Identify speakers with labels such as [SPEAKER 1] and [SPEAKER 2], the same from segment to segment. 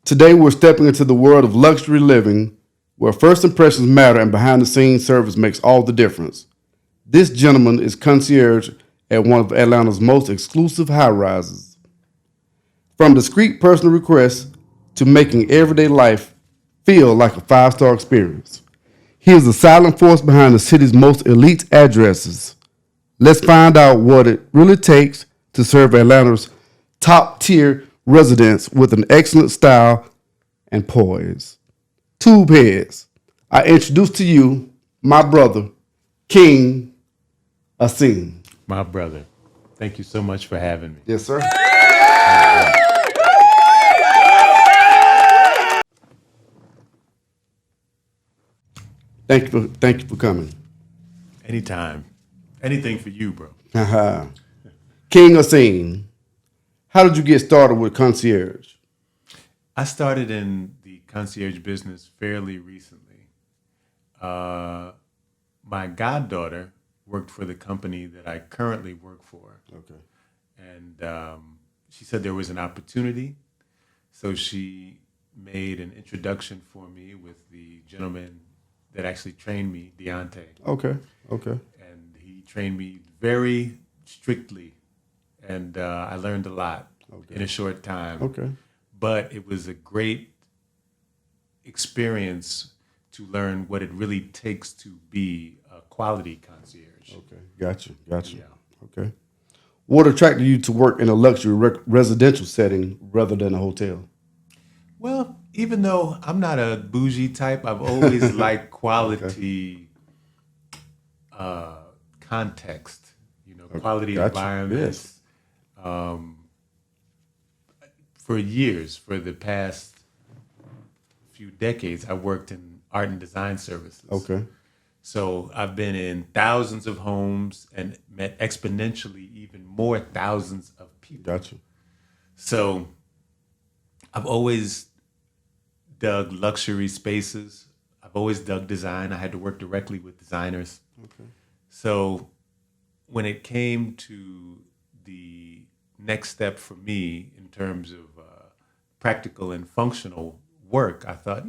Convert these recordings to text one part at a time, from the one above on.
[SPEAKER 1] Today, we're stepping into the world of luxury living where first impressions matter and behind the scenes service makes all the difference. This gentleman is concierge at one of Atlanta's most exclusive high rises. From discreet personal requests to making everyday life feel like a five-star experience. He is the silent force behind the city's most elite addresses. Let's find out what it really takes to serve Atlanta's top tier residents with an excellent style and poise. Tube heads, I introduce to you my brother, King Asim.
[SPEAKER 2] My brother, thank you so much for having me.
[SPEAKER 1] Yes, sir. Thank you for coming.
[SPEAKER 2] Anytime. Anything for you, bro.
[SPEAKER 1] Haha. King Asim, how did you get started with concierge?
[SPEAKER 2] I started in the concierge business fairly recently. My goddaughter worked for the company that I currently work for.
[SPEAKER 1] Okay.
[SPEAKER 2] And she said there was an opportunity. So she made an introduction for me with the gentleman that actually trained me, Deontay.
[SPEAKER 1] Okay. Okay.
[SPEAKER 2] And he trained me very strictly. And I learned a lot in a short time.
[SPEAKER 1] Okay.
[SPEAKER 2] But it was a great experience to learn what it really takes to be a quality concierge.
[SPEAKER 1] Okay. Got you.
[SPEAKER 2] Yeah.
[SPEAKER 1] Okay. What attracted you to work in a luxury residential setting rather than a hotel?
[SPEAKER 2] Well, even though I'm not a bougie type, I've always liked quality context, quality
[SPEAKER 1] Gotcha.
[SPEAKER 2] environments.
[SPEAKER 1] Yes.
[SPEAKER 2] For years, for the past few decades, I worked in art and design services.
[SPEAKER 1] Okay.
[SPEAKER 2] So I've been in thousands of homes and met exponentially even more thousands of people.
[SPEAKER 1] Got you.
[SPEAKER 2] So I've always dug luxury spaces. I've always dug design. I had to work directly with designers.
[SPEAKER 1] Okay.
[SPEAKER 2] So when it came to the next step for me in terms of practical and functional work, I thought,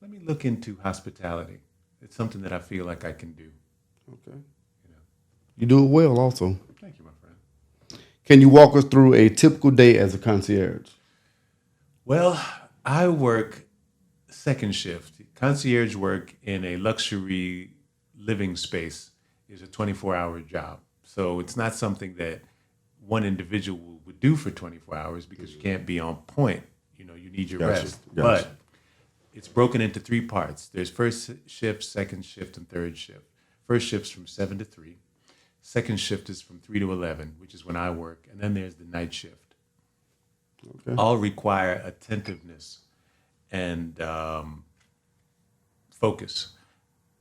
[SPEAKER 2] let me look into hospitality. It's something that I feel like I can do.
[SPEAKER 1] Okay. You do it well also.
[SPEAKER 2] Thank you, my friend.
[SPEAKER 1] Can you walk us through a typical day as a concierge?
[SPEAKER 2] Well, I work second shift. Concierge work in a luxury living space is a 24-hour job. So it's not something that one individual would do for 24 hours because you can't be on point. You need your rest.
[SPEAKER 1] Gotcha.
[SPEAKER 2] But it's broken into three parts. There's first shift, second shift, and third shift. First shift's from 7 to 3. Second shift is from 3 to 11, which is when I work. And then there's the night shift.
[SPEAKER 1] Okay.
[SPEAKER 2] All require attentiveness and focus.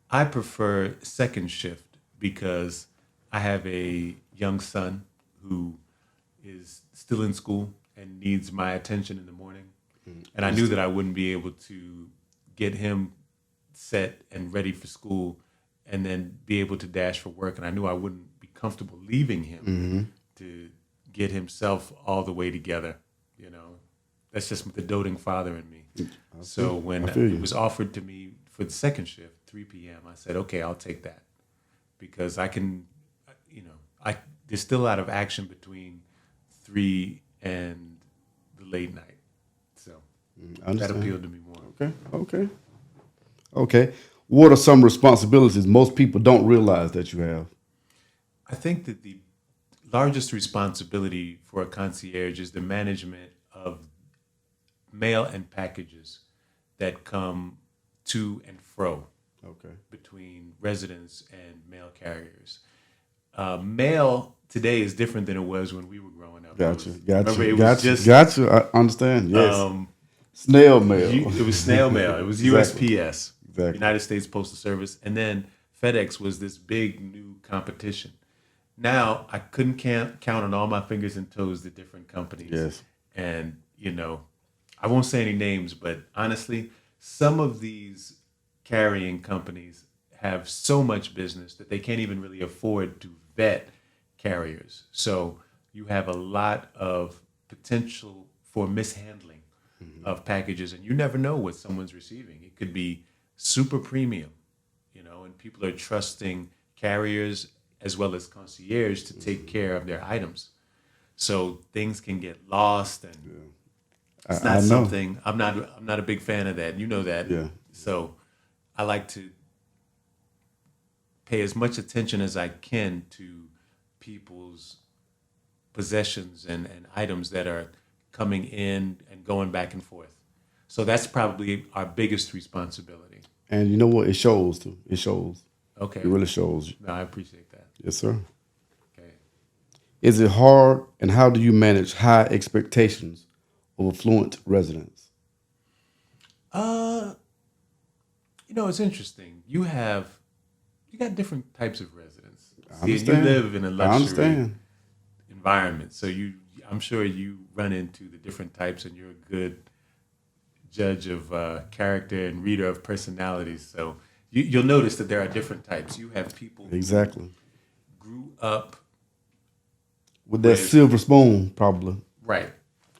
[SPEAKER 2] I prefer second shift because I have a young son who is still in school and needs my attention in the morning. And I knew that I wouldn't be able to get him set and ready for school and then be able to dash for work. And I knew I wouldn't be comfortable leaving him to get himself all the way together. That's just the doting father in me. So when it was offered to me for the second shift, 3 p.m., I said, okay, I'll take that because I can, there's still a lot of action between 3 and the late night. So that appealed to me more.
[SPEAKER 1] Okay. What are some responsibilities most people don't realize that you have?
[SPEAKER 2] I think that the largest responsibility for a concierge is the management of mail and packages that come to and fro between residents and mail carriers. Mail today is different than it was when we were growing up.
[SPEAKER 1] Gotcha. I understand. Yes. Snail mail.
[SPEAKER 2] It was snail mail. It was USPS,
[SPEAKER 1] Exactly.
[SPEAKER 2] United States Postal Service, and then FedEx was this big new competition. Now I couldn't count on all my fingers and toes the different companies.
[SPEAKER 1] Yes.
[SPEAKER 2] And I won't say any names, but honestly, some of these carrying companies have so much business that they can't even really afford to vet carriers. So you have a lot of potential for mishandling of packages, and you never know what someone's receiving. It could be super premium, and people are trusting carriers as well as concierge to take care of their items. So things can get lost, and it's
[SPEAKER 1] I
[SPEAKER 2] not
[SPEAKER 1] know.
[SPEAKER 2] something I'm not a big fan of that. You know that.
[SPEAKER 1] Yeah.
[SPEAKER 2] So I like to pay as much attention as I can to people's possessions and items that are coming in and going back and forth. So that's probably our biggest responsibility.
[SPEAKER 1] And you know what? It shows too. It shows.
[SPEAKER 2] Okay.
[SPEAKER 1] It really shows.
[SPEAKER 2] No, I appreciate that.
[SPEAKER 1] Yes, sir.
[SPEAKER 2] Okay.
[SPEAKER 1] Is it hard, and how do you manage high expectations of affluent residents?
[SPEAKER 2] Uh, it's interesting. You got different types of residents.
[SPEAKER 1] I
[SPEAKER 2] See, and you
[SPEAKER 1] understand.
[SPEAKER 2] live in a
[SPEAKER 1] I
[SPEAKER 2] luxury
[SPEAKER 1] understand.
[SPEAKER 2] environment, so I'm sure you run into the different types, and you're a good judge of character and reader of personalities. So you'll notice that there are different types. You have people who
[SPEAKER 1] Exactly.
[SPEAKER 2] grew up
[SPEAKER 1] With that
[SPEAKER 2] with
[SPEAKER 1] silver spoon, probably.
[SPEAKER 2] right,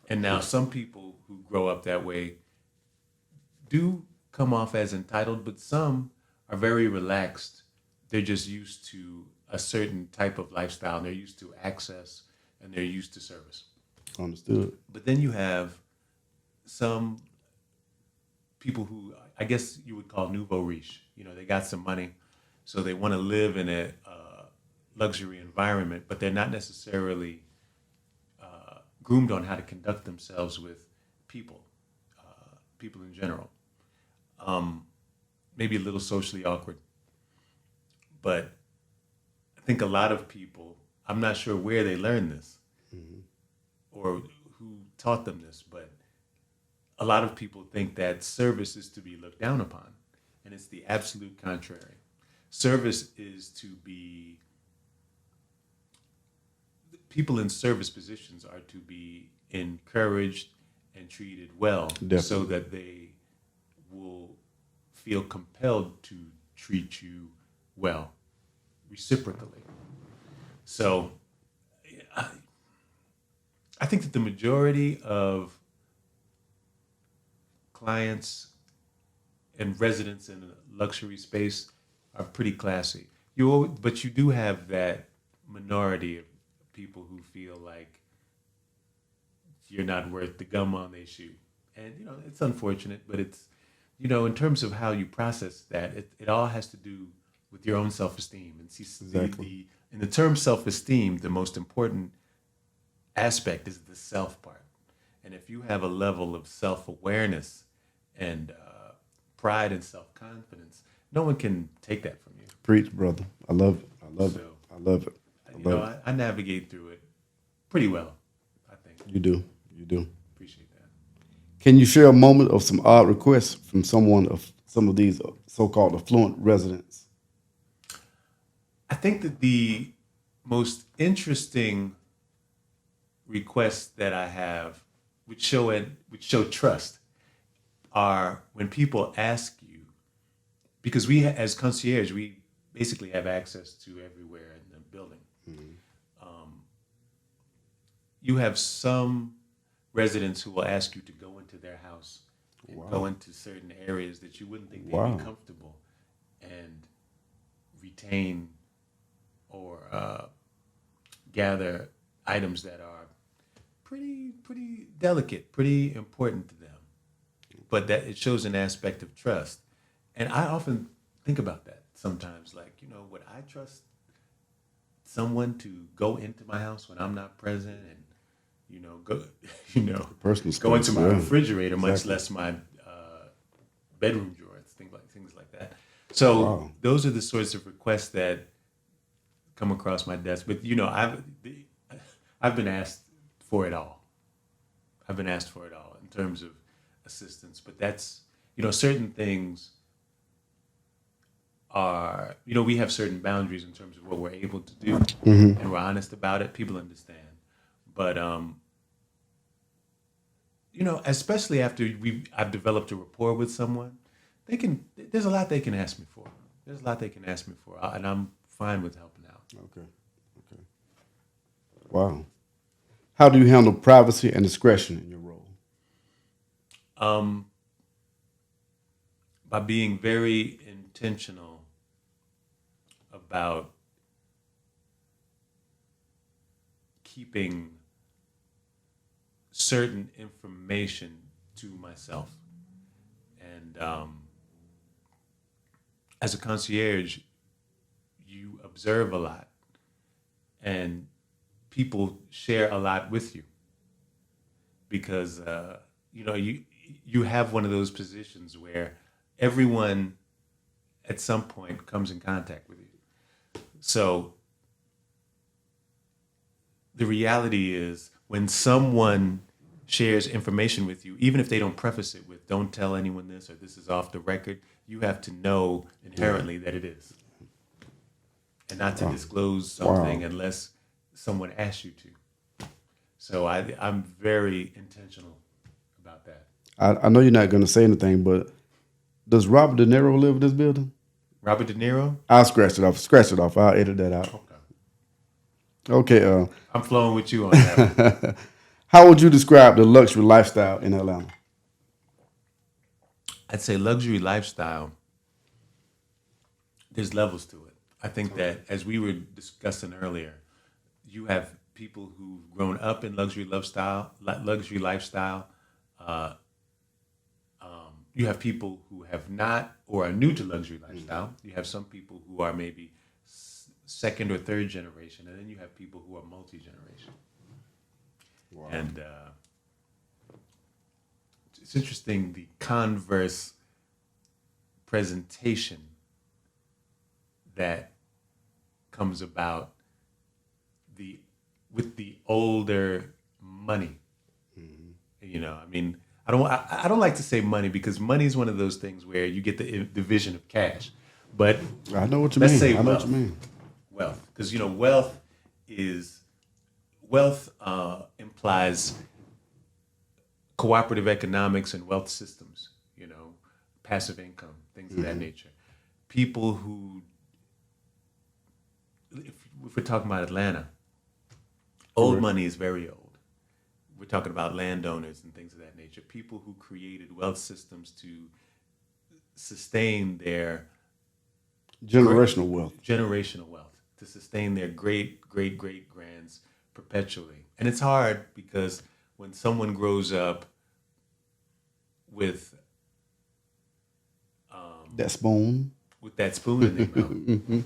[SPEAKER 2] and now some people who grow up that way do come off as entitled, but some are very relaxed. They're just used to a certain type of lifestyle, and they're used to access, and they're used to service.
[SPEAKER 1] Understood.
[SPEAKER 2] But then you have some people who I guess you would call nouveau riche. They got some money, so they want to live in a luxury environment, but they're not necessarily groomed on how to conduct themselves with people, people in general. Maybe a little socially awkward, but I think a lot of people. I'm not sure where they learned this or who taught them this, but a lot of people think that service is to be looked down upon, and it's the absolute contrary. Service is to be, people in service positions are to be encouraged and treated well.
[SPEAKER 1] Definitely.
[SPEAKER 2] So that they will feel compelled to treat you well, reciprocally. So I think that the majority of clients and residents in a luxury space are pretty classy. But you do have that minority of people who feel like you're not worth the gum on their shoe, and it's unfortunate, but it's in terms of how you process that, it all has to do with your own self-esteem. And see,
[SPEAKER 1] Exactly.
[SPEAKER 2] in the term self-esteem, the most important aspect is the self part. And if you have a level of self-awareness and pride and self-confidence, no one can take that from you.
[SPEAKER 1] Preach, brother. I love it. I love it.
[SPEAKER 2] So,
[SPEAKER 1] I love it. I love it.
[SPEAKER 2] I navigate through it pretty well, I think.
[SPEAKER 1] You do. You do.
[SPEAKER 2] Appreciate that.
[SPEAKER 1] Can you share a moment of some odd requests from some of these so-called affluent residents?
[SPEAKER 2] I think that the most interesting requests that I have, which show trust, are when people ask you, because we as concierge, we basically have access to everywhere in the building. You have some residents who will ask you to go into their house and go into certain areas that you wouldn't think they'd be comfortable, and retain or gather items that are pretty delicate, pretty important to them, but that it shows an aspect of trust. And I often think about that sometimes, like, would I trust someone to go into my house when I'm not present, and go
[SPEAKER 1] Personal
[SPEAKER 2] go into
[SPEAKER 1] space,
[SPEAKER 2] my
[SPEAKER 1] yeah.
[SPEAKER 2] refrigerator, much
[SPEAKER 1] Exactly.
[SPEAKER 2] less my bedroom drawers, things like that. So
[SPEAKER 1] Wow.
[SPEAKER 2] those are the sorts of requests that come across my desk. But I've been asked for it all. I've been asked for it all in terms of assistance. But that's certain things are we have certain boundaries in terms of what we're able to do, and we're honest about it. People understand. But especially after I've developed a rapport with someone, there's a lot they can ask me for. And I'm fine with helping out.
[SPEAKER 1] Okay. Okay. Wow. How do you handle privacy and discretion in your role?
[SPEAKER 2] Um, by being very intentional about keeping certain information to myself. And as a concierge, you observe a lot and people share a lot with you because you have one of those positions where everyone at some point comes in contact with you. So the reality is when someone shares information with you, even if they don't preface it with "don't tell anyone this" or "this is off the record," you have to know inherently that it is, and not to disclose something unless someone asks you to. So I'm very intentional about that.
[SPEAKER 1] I know you're not going to say anything, but does Robert De Niro live in this building?
[SPEAKER 2] Robert De Niro.
[SPEAKER 1] I'll scratch it off. Scratch it off. I'll edit that out. Okay.
[SPEAKER 2] I'm flowing with you on that.
[SPEAKER 1] How would you describe the luxury lifestyle in Atlanta?
[SPEAKER 2] I'd say luxury lifestyle. There's levels to it. I think that as we were discussing earlier, you have people who've grown up in luxury lifestyle. Uh, you have people who have not or are new to luxury lifestyle. You have some people who are maybe second or third generation, and then you have people who are multi-generation. Wow. And it's interesting the converse presentation that comes about with the older money. I mean, I don't like to say money because money is one of those things where you get the vision of cash. But
[SPEAKER 1] I know what you
[SPEAKER 2] let's
[SPEAKER 1] mean.
[SPEAKER 2] say
[SPEAKER 1] I know what you mean.
[SPEAKER 2] Wealth, because wealth implies cooperative economics and wealth systems. Passive income, things of that nature. People who, if we're talking about Atlanta, old money is very old. We're talking about landowners and things of that nature. People who created wealth systems to sustain their
[SPEAKER 1] generational wealth,
[SPEAKER 2] to sustain their great grands perpetually. And it's hard because when someone grows up with
[SPEAKER 1] that spoon
[SPEAKER 2] in their mouth,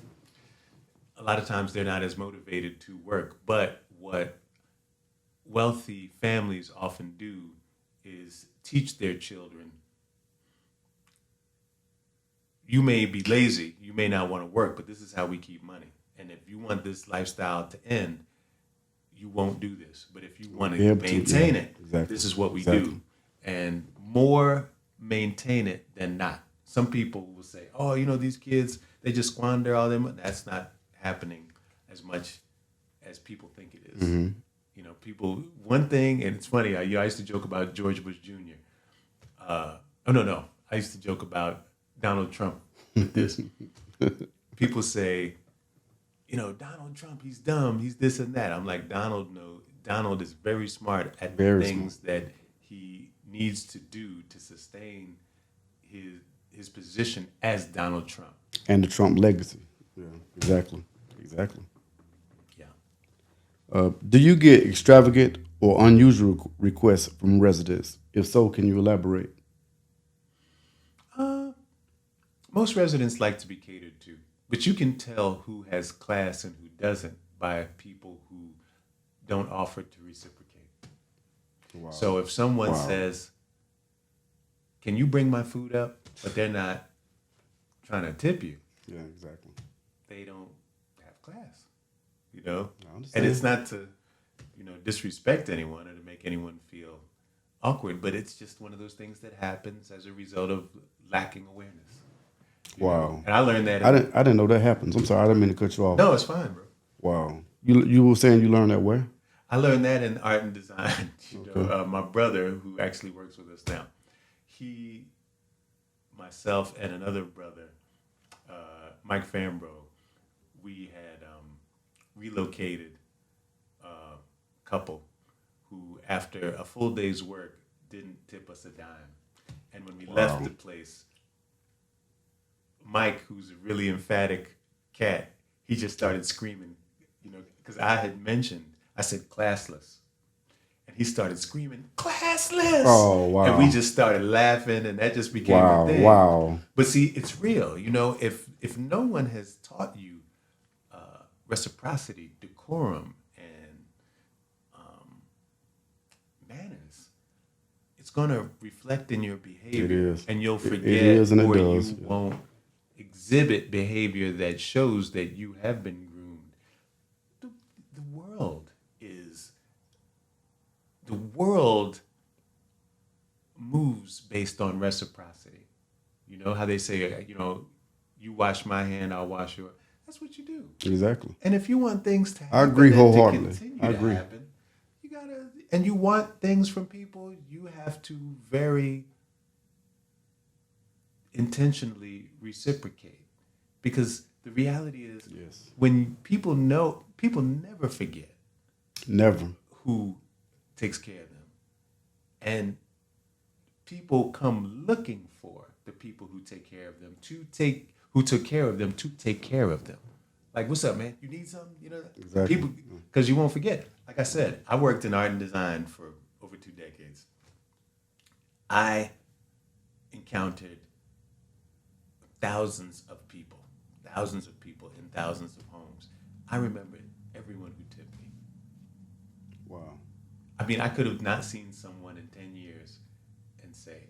[SPEAKER 2] a lot of times they're not as motivated to work. But what wealthy families often do is teach their children, you may be lazy, you may not want to work, but this is how we keep money. And if you want this lifestyle to end, you won't do this. But if you want to maintain it, this is what we do. And more maintain it than not. Some people will say, oh, these kids, they just squander all their money. That's not happening as much as people think it is. People, one thing, and it's funny, I used to joke about George Bush Jr. No. I used to joke about Donald Trump with this. People say, Donald Trump, he's dumb, he's this and that. I'm like, Donald is very smart at the things that he needs to do to sustain his position as Donald Trump.
[SPEAKER 1] And the Trump legacy. Yeah, exactly. Yeah. Do you get extravagant or unusual requests from residents? If so, can you elaborate?
[SPEAKER 2] Most residents like to be catered to, but you can tell who has class and who doesn't by people who don't offer to reciprocate. Wow. So if someone says, can you bring my food up? But they're not trying to tip you.
[SPEAKER 1] Yeah, exactly.
[SPEAKER 2] They don't have class, And it's not to, disrespect anyone or to make anyone feel awkward, but it's just one of those things that happens as a result of lacking awareness.
[SPEAKER 1] Wow.
[SPEAKER 2] And I learned that.
[SPEAKER 1] I didn't know that happens. I'm sorry, I didn't mean to cut you off.
[SPEAKER 2] No, it's fine, bro.
[SPEAKER 1] Wow. You were saying you learned that where?
[SPEAKER 2] I learned that in art and design. My brother, who actually works with us now, myself and another brother, Mike Fambro, we had relocated a couple who, after a full day's work, didn't tip us a dime. And when we left the place, Mike, who's a really emphatic cat, he just started screaming, because I had mentioned, I said classless. And he started screaming, classless.
[SPEAKER 1] Oh, wow.
[SPEAKER 2] And we just started laughing, and that just became a thing.
[SPEAKER 1] Wow.
[SPEAKER 2] But see, it's real. If no one has taught you reciprocity, decorum, and manners, it's going to reflect in your behavior.
[SPEAKER 1] It is.
[SPEAKER 2] And you'll forget,
[SPEAKER 1] it is and it
[SPEAKER 2] or
[SPEAKER 1] does.
[SPEAKER 2] you won't exhibit behavior that shows that you have been groomed. The world moves based on reciprocity. You know how they say, you wash my hand, I'll wash yours. That's what you do.
[SPEAKER 1] Exactly.
[SPEAKER 2] And if you want things to happen,
[SPEAKER 1] I agree wholeheartedly.
[SPEAKER 2] to continue
[SPEAKER 1] I
[SPEAKER 2] to
[SPEAKER 1] agree.
[SPEAKER 2] happen, you gotta, and you want things from people, you have to very intentionally reciprocate. Because the reality is,
[SPEAKER 1] Yes.
[SPEAKER 2] when people never forget
[SPEAKER 1] Never.
[SPEAKER 2] who takes care of them. And people come looking for the people who take care of them, who took care of them to take care of them. Like, what's up, man? You need something?
[SPEAKER 1] Exactly.
[SPEAKER 2] People, because you won't forget. Like I said, I worked in art and design for over 2 decades. I encountered thousands of people in thousands of homes. I remember everyone who tipped me.
[SPEAKER 1] Wow.
[SPEAKER 2] I mean, I could have not seen someone in 10 years and say,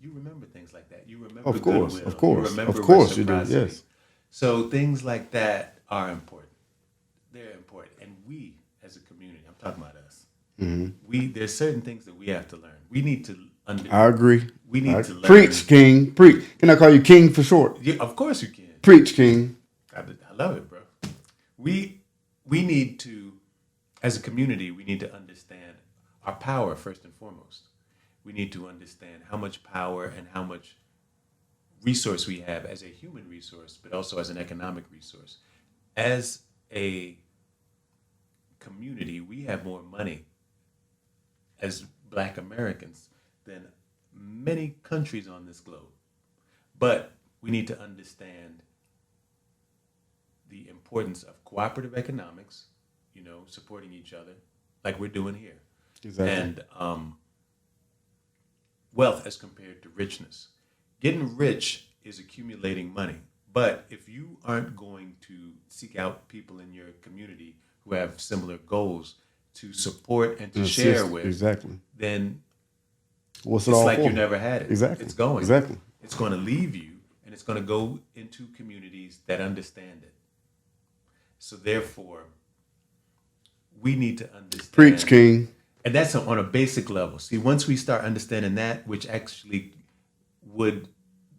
[SPEAKER 2] you remember things like that. You remember
[SPEAKER 1] Of course,
[SPEAKER 2] goodwill.
[SPEAKER 1] of course,
[SPEAKER 2] You remember
[SPEAKER 1] of course you do,
[SPEAKER 2] reciprocity.
[SPEAKER 1] yes.
[SPEAKER 2] So things like that are important. They're important. And we, as a community, I'm talking about us, there's certain things that we have to learn. We need to
[SPEAKER 1] I agree.
[SPEAKER 2] We need to learn.
[SPEAKER 1] Preach, King. Preach. Can I call you King for short?
[SPEAKER 2] Yeah, of course you can.
[SPEAKER 1] Preach, King.
[SPEAKER 2] I love it, bro. We need to, as a community, we need to understand our power first and foremost. We need to understand how much power and how much resource we have as a human resource, but also as an economic resource. As a community, we have more money as Black Americans than many countries on this globe. But we need to understand the importance of cooperative economics, supporting each other like we're doing here.
[SPEAKER 1] Exactly.
[SPEAKER 2] And wealth as compared to richness. Getting rich is accumulating money. But if you aren't going to seek out people in your community who have similar goals to support and to share with,
[SPEAKER 1] exactly,
[SPEAKER 2] then
[SPEAKER 1] what's it
[SPEAKER 2] it's
[SPEAKER 1] all
[SPEAKER 2] like
[SPEAKER 1] for?
[SPEAKER 2] you never had it.
[SPEAKER 1] Exactly.
[SPEAKER 2] It's going.
[SPEAKER 1] Exactly.
[SPEAKER 2] It's going to leave you, and it's going to go into communities that understand it. So therefore, we need to understand.
[SPEAKER 1] Preach, King.
[SPEAKER 2] And that's on a basic level. See, once we start understanding that, which actually would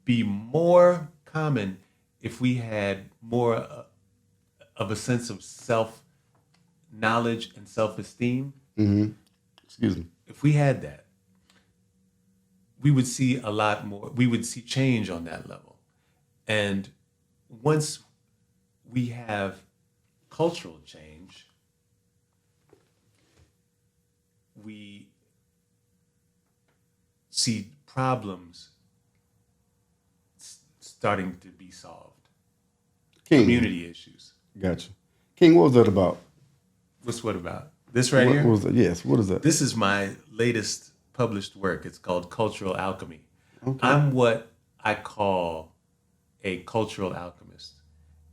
[SPEAKER 2] be more common if we had more of a sense of self-knowledge and self-esteem.
[SPEAKER 1] Excuse me.
[SPEAKER 2] If we had that, we would see a lot more. We would see change on that level. And once we have cultural change, we see problems starting to be solved.
[SPEAKER 1] King.
[SPEAKER 2] Community issues.
[SPEAKER 1] Gotcha. King, what was that about?
[SPEAKER 2] What's what about? This right
[SPEAKER 1] What
[SPEAKER 2] here?
[SPEAKER 1] was that? Yes, what is that?
[SPEAKER 2] This is my latest published work. It's called Cultural Alchemy.
[SPEAKER 1] Okay.
[SPEAKER 2] I'm what I call a cultural alchemist.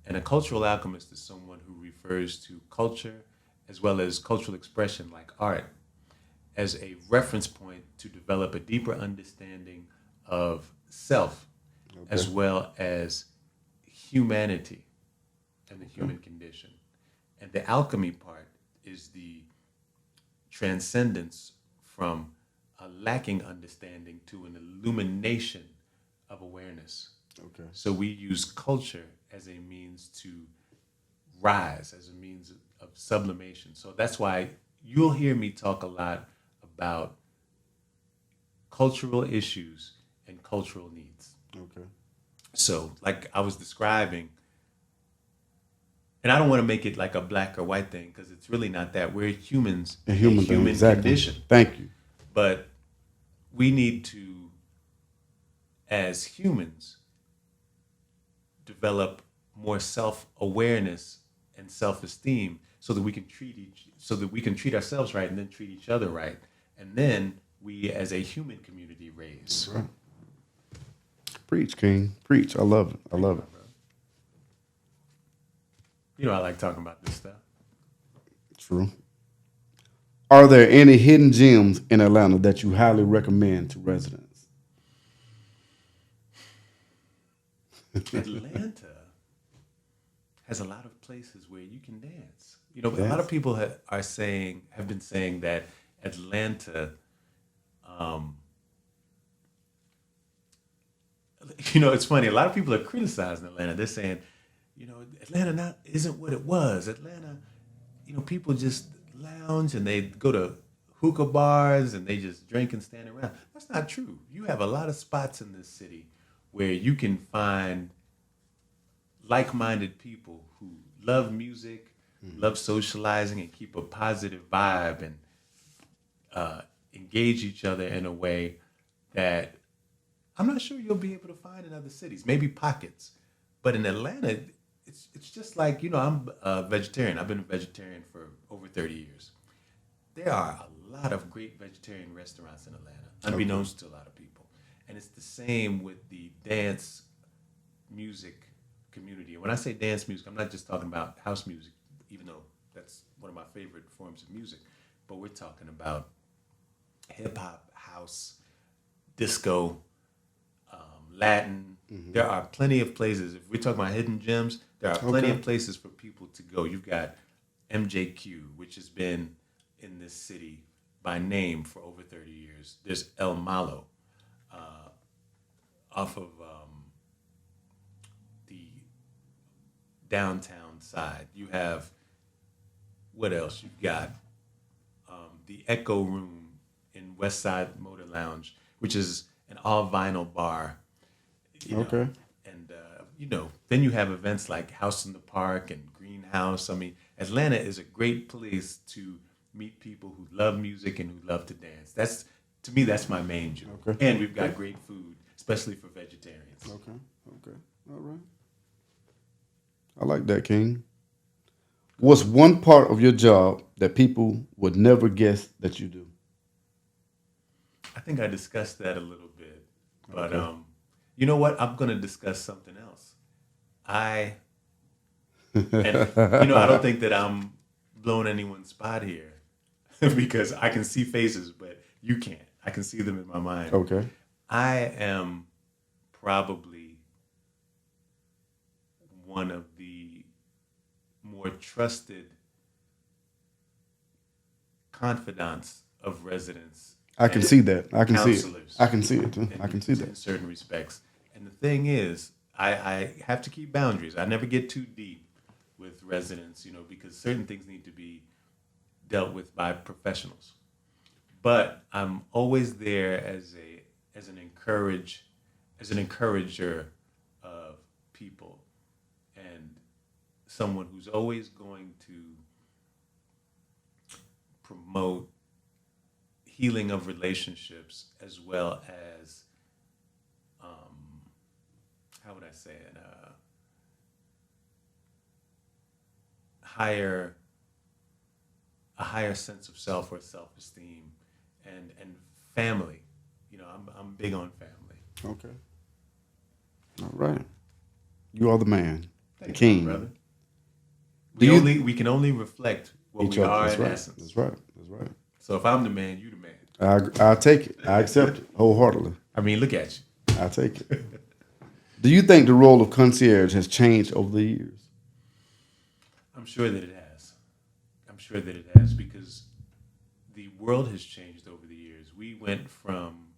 [SPEAKER 2] And a cultural alchemist is someone who refers to culture as well as cultural expression like art as a reference point to develop a deeper understanding of self as well as humanity and the human condition. And the alchemy part is the transcendence from a lacking understanding to an illumination of awareness.
[SPEAKER 1] Okay.
[SPEAKER 2] So we use culture as a means to rise, as a means of sublimation. So that's why you'll hear me talk a lot about cultural issues and cultural needs.
[SPEAKER 1] Okay.
[SPEAKER 2] So like I was describing, and I don't want to make it like a black or white thing because it's really not that. We're humans,
[SPEAKER 1] A human thing. Exactly.
[SPEAKER 2] condition.
[SPEAKER 1] Thank you.
[SPEAKER 2] But we need to, as humans, develop more self-awareness and self-esteem so that we can treat ourselves right and then treat each other right. And then we as a human community raise.
[SPEAKER 1] Right. Preach, King. Preach. I love it. I love it.
[SPEAKER 2] You know I like talking about this stuff.
[SPEAKER 1] True. Are there any hidden gems in Atlanta that you highly recommend to residents?
[SPEAKER 2] Atlanta has a lot of places where you can dance. You know, a
[SPEAKER 1] Dance.
[SPEAKER 2] lot of people have been saying that Atlanta, you know, it's funny. A lot of people are criticizing Atlanta. They're saying, you know, Atlanta isn't what it was. Atlanta, you know, people just lounge and they go to hookah bars and they just drink and stand around. That's not true. You have a lot of spots in this city where you can find like-minded people who love music, love socializing, and keep a positive vibe and engage each other in a way that I'm not sure you'll be able to find in other cities. Maybe pockets, but in Atlanta, it's just like, you know, I'm a vegetarian. I've been a vegetarian for over 30 years. There are a lot of great vegetarian restaurants in Atlanta, unbeknownst to a lot of people, and it's the same with the dance music community. And when I say dance music, I'm not just talking about house music, even though that's one of my favorite forms of music, but we're talking about hip hop, house, disco, Latin. There are plenty of places. If we're talking about hidden gems, there are plenty of places for people to go. You've got MJQ, which has been in this city by name for over 30 years. There's El Malo off of the downtown side. You have, what else? You've got the Echo Room in West Side Motor Lounge, which is an all vinyl bar. You know, and you know, then you have events like House in the Park and Greenhouse. I mean, Atlanta is a great place to meet people who love music and who love to dance. That's, to me, that's my main jewel. And we've got great food, especially for vegetarians.
[SPEAKER 1] Okay. All right. I like that, King. What's one part of your job that people would never guess that you do?
[SPEAKER 2] I think I discussed that a little bit, but you know what? I'm going to discuss something else. And you know, I don't think that I'm blowing anyone's spot here because I can see faces, but you can't. I can see them in my mind.
[SPEAKER 1] Okay.
[SPEAKER 2] I am probably one of the more trusted confidants of residents.
[SPEAKER 1] I can see that. I can see it.
[SPEAKER 2] Counselors.
[SPEAKER 1] I can see it too. I can see
[SPEAKER 2] In
[SPEAKER 1] that.
[SPEAKER 2] certain respects. And the thing is, I have to keep boundaries. I never get too deep with residents, you know, because certain things need to be dealt with by professionals. But I'm always there as an encourager of people and someone who's always going to promote healing of relationships as well as how would I say it, a higher sense of self or self-esteem and family. You know, I'm big on family.
[SPEAKER 1] Okay. All right. You are the man, the
[SPEAKER 2] Thank
[SPEAKER 1] king.
[SPEAKER 2] you, brother.
[SPEAKER 1] Do
[SPEAKER 2] We can only reflect what
[SPEAKER 1] Each
[SPEAKER 2] we
[SPEAKER 1] other.
[SPEAKER 2] are
[SPEAKER 1] That's
[SPEAKER 2] in
[SPEAKER 1] right.
[SPEAKER 2] essence.
[SPEAKER 1] That's right. That's right.
[SPEAKER 2] So if I'm the man, you the man.
[SPEAKER 1] I take it. I accept it wholeheartedly.
[SPEAKER 2] I mean, look at you.
[SPEAKER 1] I take it. Do you think the role of concierge has changed over the years?
[SPEAKER 2] I'm sure that it has. I'm sure that it has because the world has changed over the years. We went from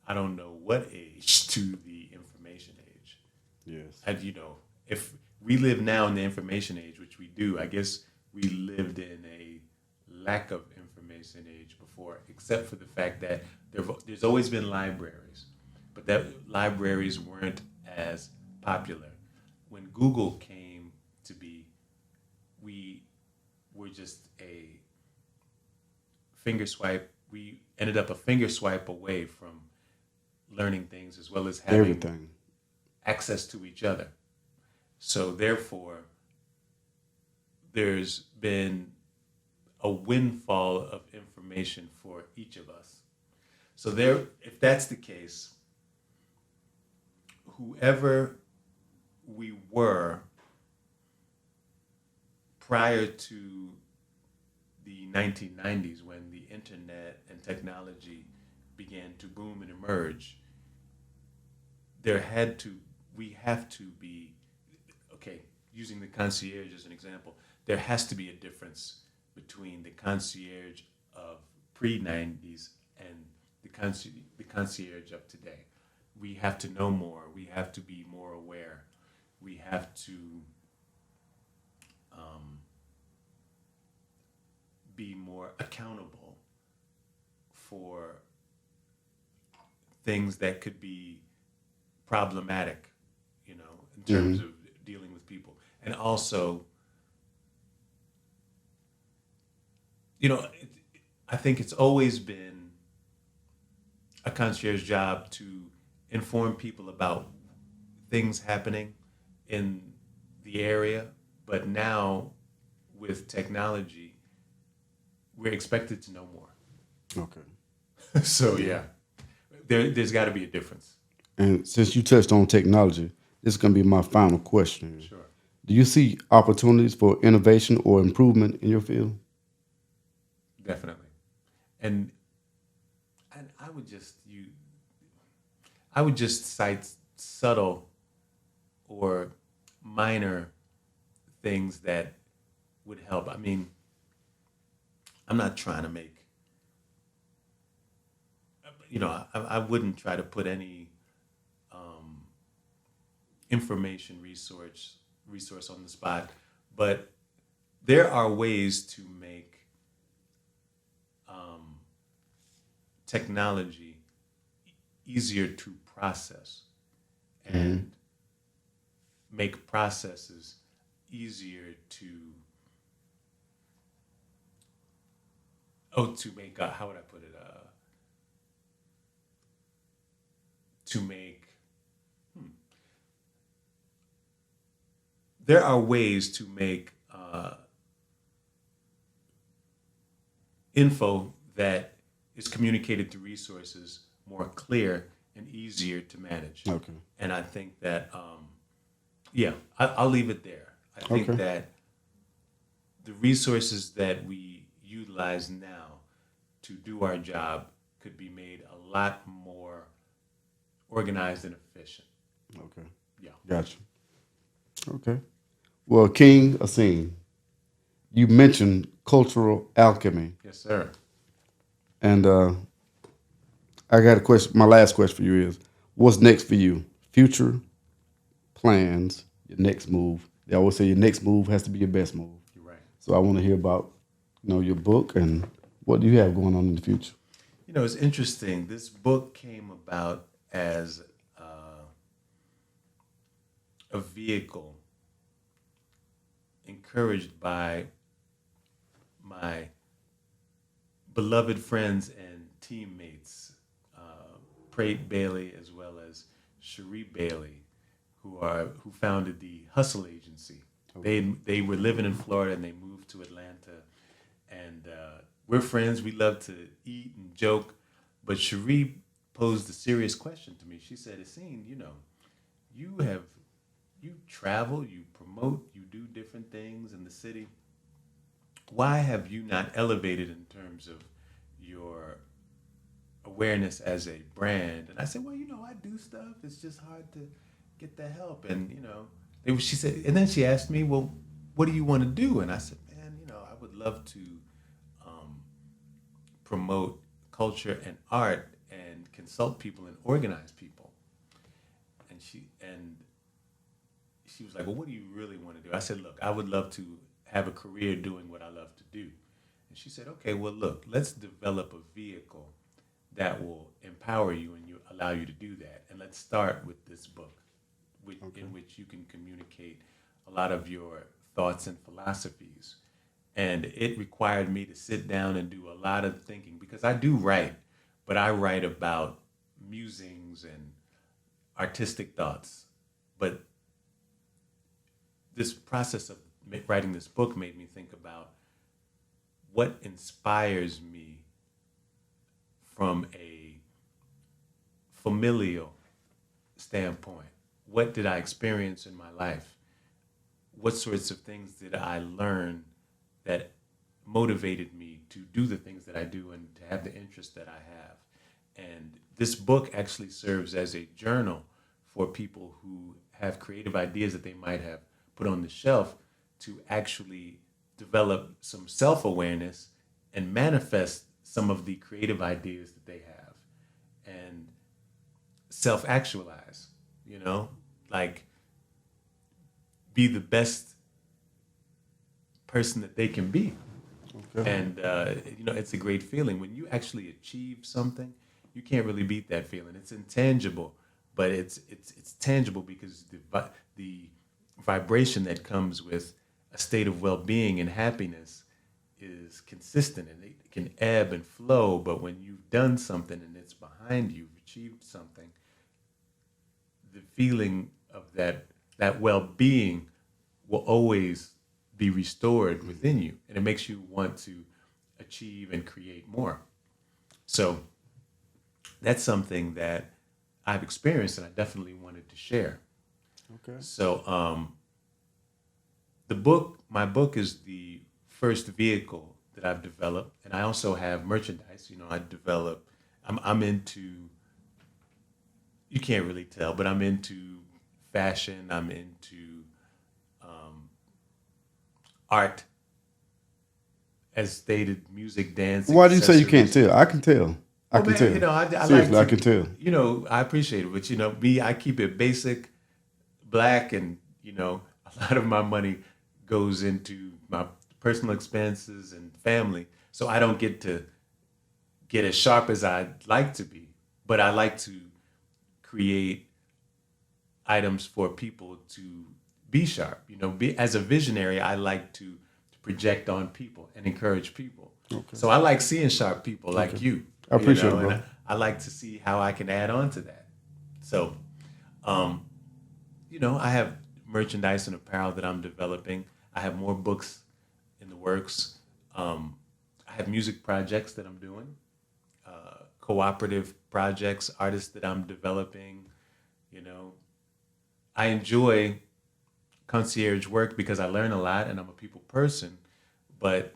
[SPEAKER 2] I don't know what age to the information age.
[SPEAKER 1] Yes.
[SPEAKER 2] And you know, if we live now in the information age, which we do, I guess we lived in a lack of information age before, except for the fact that there's always been libraries, but that libraries weren't as popular. When Google came to be, we were just a finger swipe. ended up a finger swipe away from learning things as well as having
[SPEAKER 1] Everything.
[SPEAKER 2] access to each other. So therefore, there's been a windfall of information for each of us. So there, if that's the case, whoever we were prior to the 1990s when the internet and technology began to boom and emerge, we have to be, okay, using the concierge as an example, there has to be a difference between the concierge of pre-90s and the concierge of today. We have to know more. We have to be more aware. We have to um, be more accountable for things that could be problematic, in terms of dealing with people. And also, I think it's always been a concierge job to inform people about things happening in the area. But now, with technology, we're expected to know more.
[SPEAKER 1] Okay.
[SPEAKER 2] So, yeah, there's got to be a difference.
[SPEAKER 1] And since you touched on technology, this is going to be my final question.
[SPEAKER 2] Sure.
[SPEAKER 1] Do you see opportunities for innovation or improvement in your field?
[SPEAKER 2] Definitely. And I would just cite subtle or minor things that would help. I mean, I'm not trying to make, I wouldn't try to put any um, information resource on the spot, but there are ways to make um, technology easier to process and make processes easier to make, how would I put it, to make, there are ways to make info that is communicated through resources more clear and easier to manage.
[SPEAKER 1] Okay.
[SPEAKER 2] And I think that, I'll leave it there. I think
[SPEAKER 1] Okay.
[SPEAKER 2] that the resources that we utilize now to do our job could be made a lot more organized and efficient.
[SPEAKER 1] Okay.
[SPEAKER 2] Yeah.
[SPEAKER 1] Gotcha. Okay. Well, King Asim, you mentioned cultural alchemy,
[SPEAKER 2] Yes, sir.
[SPEAKER 1] and I got a question. My last question for you is, what's next for you? Future plans, your next move. They always say your next move has to be your best move.
[SPEAKER 2] You're right.
[SPEAKER 1] So I want to hear about, your book and what do you have going on in the future?
[SPEAKER 2] It's interesting. This book came about as a vehicle encouraged by my beloved friends and teammates, Prate Bailey as well as Cherie Bailey, who founded the Hustle Agency. They were living in Florida and they moved to Atlanta, and we're friends. We love to eat and joke, but Cherie posed a serious question to me. She said, "Essene, you travel, you promote, you do different things in the city. Why have you not elevated in terms of your awareness as a brand?" And I said, "Well, I do stuff. It's just hard to get the help." And she said, and then she asked me, "Well, what do you want to do?" And I said, "Man, I would love to promote culture and art and consult people and organize people." And she was like, "Well, what do you really want to do?" I said, "Look, I would love to have a career doing what I love to do." And she said, "Okay, well, look, let's develop a vehicle that will empower you and allow you to do that. And let's start with this book, in which you can communicate a lot of your thoughts and philosophies." And it required me to sit down and do a lot of thinking because I do write, but I write about musings and artistic thoughts. But this process of writing this book made me think about what inspires me from a familial standpoint. What did I experience in my life? What sorts of things did I learn that motivated me to do the things that I do and to have the interest that I have? And this book actually serves as a journal for people who have creative ideas that they might have put on the shelf to actually develop some self-awareness and manifest some of the creative ideas that they have and self-actualize, like be the best person that they can be. Okay. And, it's a great feeling. When you actually achieve something, you can't really beat that feeling. It's intangible, but it's tangible because the vibration that comes with a state of well-being and happiness is consistent, and it can ebb and flow. But when you've done something and it's behind you, you've achieved something, the feeling of that well-being will always be restored within you, and it makes you want to achieve and create more. So that's something that I've experienced and I definitely wanted to share. Okay. So my book is the first vehicle that I've developed, and I also have merchandise. I'm into, you can't really tell, but I'm into fashion. I'm into art, as stated, music, dance.
[SPEAKER 1] Why do you say you can't tell? I can tell. I can tell.
[SPEAKER 2] I can tell. I appreciate it, but me, I keep it basic, black, and a lot of my money goes into my personal expenses and family, so I don't get to get as sharp as I'd like to be. But I like to create items for people to be sharp. As a visionary, I like to project on people and encourage people. Okay. So I like seeing sharp people like you.
[SPEAKER 1] I appreciate it, bro.
[SPEAKER 2] And I like to see how I can add on to that. So, I have merchandise and apparel that I'm developing. I have more books in the works. I have music projects that I'm doing, cooperative projects, artists that I'm developing. I enjoy concierge work because I learn a lot and I'm a people person. But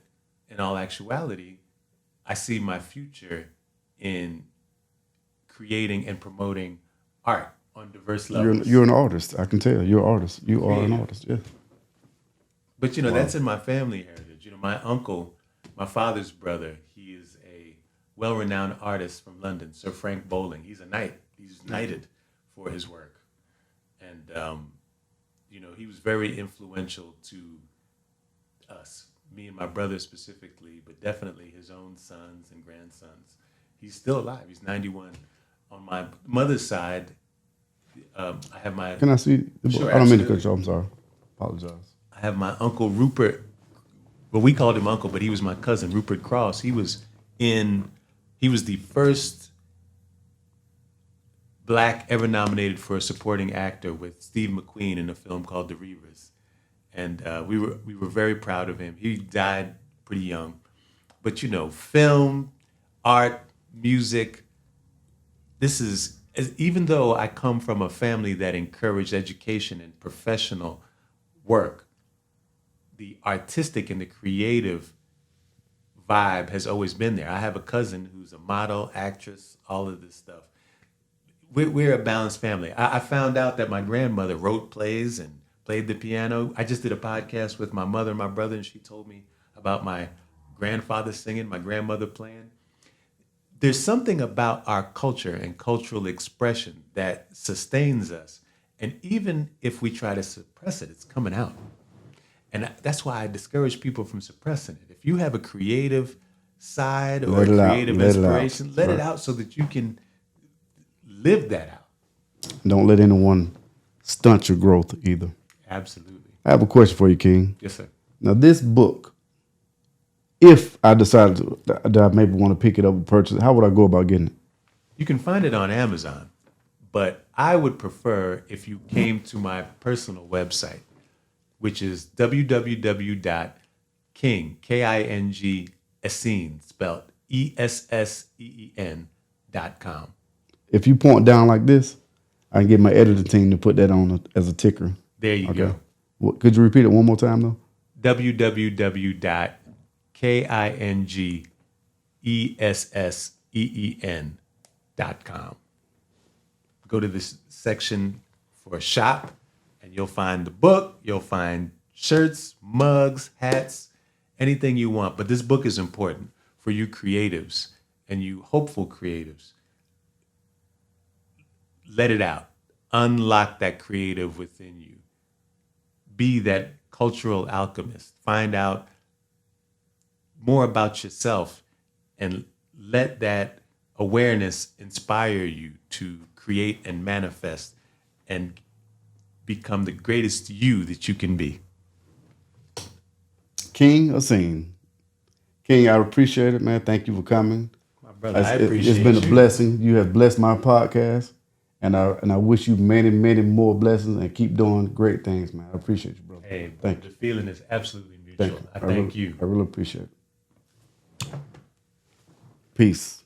[SPEAKER 2] in all actuality, I see my future in creating and promoting art on diverse levels.
[SPEAKER 1] You're an artist. I can tell. You're an artist. You are an artist, yeah.
[SPEAKER 2] But, that's in my family heritage. My uncle, my father's brother, he is a well-renowned artist from London, Sir Frank Bowling. He's a knight. He's knighted for his work. And, he was very influential to us, me and my brother specifically, but definitely his own sons and grandsons. He's still alive. He's 91. On my mother's side, I have my...
[SPEAKER 1] Can I see?
[SPEAKER 2] Sure,
[SPEAKER 1] I don't mean to cut you off. I'm sorry. Apologize.
[SPEAKER 2] I have my Uncle Rupert. Well, we called him Uncle, but he was my cousin, Rupert Cross. He was the first Black ever nominated for a supporting actor with Steve McQueen in a film called The Reavers. And we were very proud of him. He died pretty young. But, film, art, music, this is, even though I come from a family that encouraged education and professional work, the artistic and the creative vibe has always been there. I have a cousin who's a model, actress, all of this stuff. We're a balanced family. I found out that my grandmother wrote plays and played the piano. I just did a podcast with my mother and my brother, and she told me about my grandfather singing, my grandmother playing. There's something about our culture and cultural expression that sustains us. And even if we try to suppress it, it's coming out. And that's why I discourage people from suppressing it. If you have a creative side or a creative inspiration, let it out so that you can live that out.
[SPEAKER 1] Don't let anyone stunt your growth either.
[SPEAKER 2] Absolutely.
[SPEAKER 1] I have a question for you, King.
[SPEAKER 2] Yes, sir.
[SPEAKER 1] Now, this book, if I decided that I maybe want to pick it up and purchase it, how would I go about getting it?
[SPEAKER 2] You can find it on Amazon, but I would prefer if you came to my personal website, which is www.king, K-I-N-G, Essene, spelled ESSEEN.com.
[SPEAKER 1] If you point down like this, I can get my editing team to put that on as a ticker.
[SPEAKER 2] There you go.
[SPEAKER 1] Could you repeat it one more time, though?
[SPEAKER 2] www.kingesseen.com. Go to this section for shop, and you'll find the book. You'll find shirts, mugs, hats, anything you want. But this book is important for you creatives and you hopeful creatives. Let it out. Unlock that creative within you. Be that cultural alchemist. Find out more about yourself and let that awareness inspire you to create and manifest and become the greatest you that you can be.
[SPEAKER 1] King Essene. King, I appreciate it, man. Thank you for coming.
[SPEAKER 2] My brother, I appreciate
[SPEAKER 1] It's been a
[SPEAKER 2] you.
[SPEAKER 1] blessing. You have blessed my podcast, and I wish you many, many more blessings and keep doing great things, man. I appreciate you, brother.
[SPEAKER 2] Hey,
[SPEAKER 1] thank
[SPEAKER 2] the
[SPEAKER 1] you.
[SPEAKER 2] feeling is absolutely mutual. I thank you.
[SPEAKER 1] I really appreciate it. Peace.